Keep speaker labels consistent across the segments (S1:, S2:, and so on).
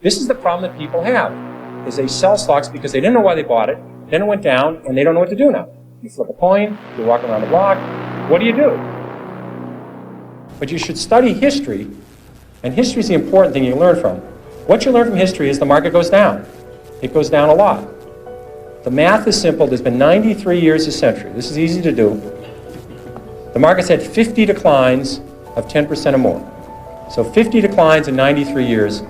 S1: This is the problem that people have, is they sell stocks because they didn't know why they bought it, then it went down, and they don't know what to do now. You flip a coin, you walk around the block, what do you do? But you should study history, and history is the important thing you learn from. What you learn from history is the market goes down. It goes down a lot. The math is simple. There's been 93 years a century. This is easy to do. The market's had 50 declines of 10% or more. So 50 declines in 93 years.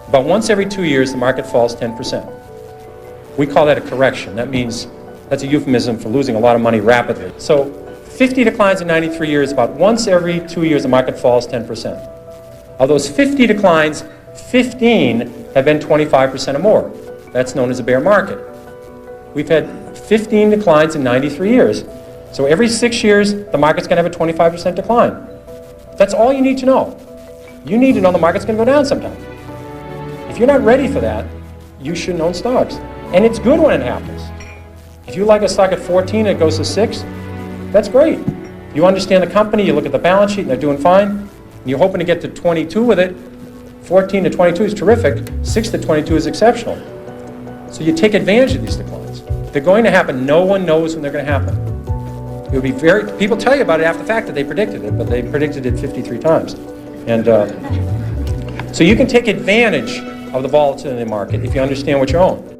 S1: About once every 2 years, the market falls 10%. We call that a correction. That means that's a euphemism for losing a lot of money rapidly. So 50 declines in 93 years, about once every 2 years, the market falls 10%. Of those 50 declines, 15 have been 25% or more. That's known as a bear market. We've had 15 declines in 93 years. So every 6 years, the market's going to have a 25% decline. That's all you need to know. You need to know the market's going to go down sometime. If you're not ready for that, you shouldn't own stocks. And it's good when it happens. If you like a stock at 14 and it goes to 6, that's great. You understand the company, you look at the balance sheet and they're doing fine, and you're hoping to get to 22 with it. 14 to 22 is terrific, 6 to 22 is exceptional. So you take advantage of these declines. They're going to happen. No one knows when they're going to happen. It would be people tell you about it after the fact that they predicted it, but they predicted it 53 times. And so you can take advantage of the volatility in the market if you understand what you own.